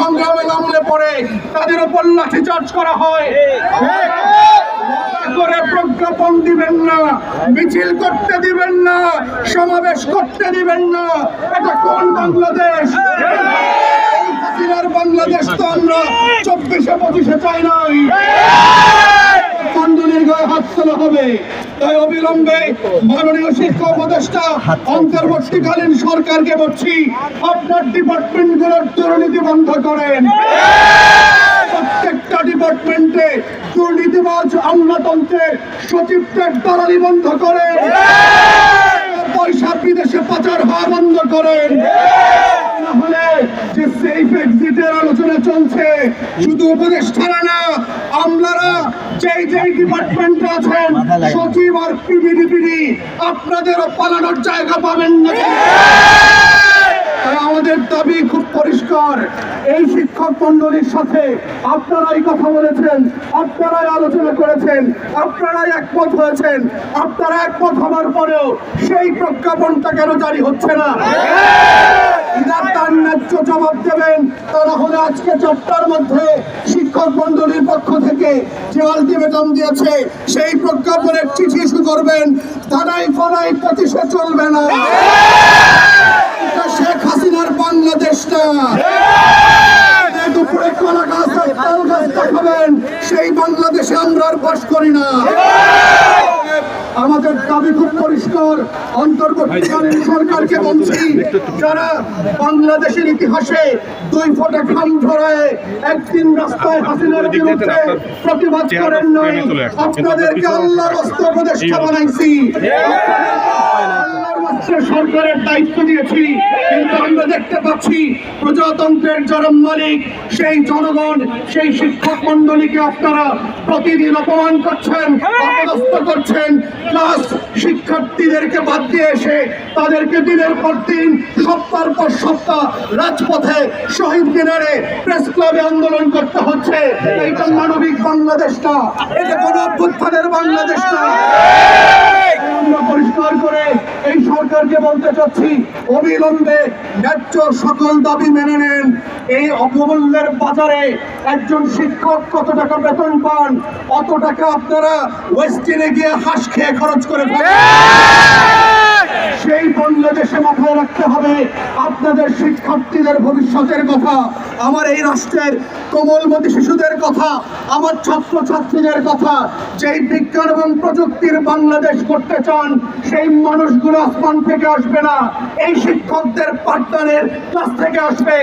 সংগ্রামে নামলে পরে তাদের উপর লাঠিচার্জ করা হয়। করে প্রজ্ঞাপন দিবেন না, মিছিল করতে দিবেন না, সমাবেশ করতে দিবেন না। এটা কোন বাংলাদেশ? এই হাসিনার বাংলাদেশ তো আমরা 24-25 চাই নাই। কান্দুলির গায়ে হাত তোলা হবে। তাই অবিলম্বে মাননীয় শিক্ষা উপদেষ্টা অন্তর্বর্তীকালীন সরকারকে বলছি, আপনার ডিপার্টমেন্টগুলোর দুর্নীতি বন্ধ করেন। প্রত্যেকটা ডিপার্টমেন্টে দুর্নীতিবাজ আমলাতন্ত্রের সচিবদের দালালি বন্ধ করেন, পয়সা বিদেশে পাচার হওয়া বন্ধ করেন। নাহলে যে সেফ এক্সিটের আলোচনা চলছে, শুধু উপদেষ্টারা না, আমলারা যেই ডিপার্টমেন্টে আছেন, সচিব আর পিবিডিপিডি, আপনাদেরও পালানোর জায়গা পাবেন না। আমাদের দাবি খুব পরিষ্কার, এই শিক্ষক মন্ডলীর সাথে আপনারাই কথা বলেছেন, আপনারাই আলোচনা করেছেন, আপনারাই একমত হয়েছেন। আপনারা একমত হওয়ার পরেও সেই প্রজ্ঞাপনটা কেন জারি হচ্ছে না? তার ন্যায্য জবাব দেবেন। তা না হলে আজকে 4টার মধ্যে শিক্ষক মন্ডলীর পক্ষ থেকে যে আলটিমেটাম দিয়েছে, সেই প্রজ্ঞাপনের চিঠি ইস্যু করবেন। থানায় ফানায় প্রতিশোধ চলবে না। শেখ হাসিনার বাংলাদেশ না। দুপুরে কলা গাছ তাল গাছ দেখাবেন, সেই বাংলাদেশে আমরা আর বাস করি না। আমাদের দাবি খুব পরিষ্কার, অন্তর্বর্তীকালীন সরকারকে বলছি, যারা বাংলাদেশের ইতিহাসে 2 ফোঁটা ঘাম ঝরায় একদিন রাস্তায় হাসিনার বিরুদ্ধে প্রতিবাদ করেন নাই, আপনাদেরকে আল্লাহর রাস্তা উপদেষ্টা বানাইছি, সরকারের দায়িত্ব দিয়েছি। কিন্তু আমরা দেখতে পাচ্ছি প্রজাতন্ত্রের যারা মালিক, সেই জনগণ, সেই শিক্ষক মন্ডলীকে আপনারা প্রতিদিন অপমান করছেন, অপদস্থ করছেন। ক্লাস শিক্ষার্থীদেরকে বাদ দিয়ে এসে তাদেরকে দিনের পর দিন, সপ্তাহের পর সপ্তাহ রাজপথে, শহীদ মিনারে, প্রেস ক্লাবে আন্দোলন করতে হচ্ছে। এইটা মানবিক বাংলাদেশ না, এটা কোন অভ্যুত্থানের বাংলাদেশ না। আমরা পরিষ্কার করে এই সরকারকে বলতে চাচ্ছি, অবিলম্বে ন্যায্য সকল দাবি মেনে নেন। এই অপমূল্যের বাজারে একজন শিক্ষক কত টাকা বেতন পান, অত টাকা আপনারা ওয়েস্টিনে গিয়ে হাঁস খেয়ে খরচ করে ফেলেন। সেই বাংলাদেশে মাথায় রাখতে হবে আপনাদের শিক্ষার্থীদের ভবিষ্যতের কথা, আমার এই রাষ্ট্রের কোমলমতি শিশুদের কথা, আমার ছাত্র ছাত্রীদের কথা। যেই বিজ্ঞান এবং প্রযুক্তির বাংলাদেশ করতে চান, সেই মানুষগুলো আসমান থেকে আসবে না, এই শিক্ষকদের পাঠদানের ক্লাস থেকে আসবে।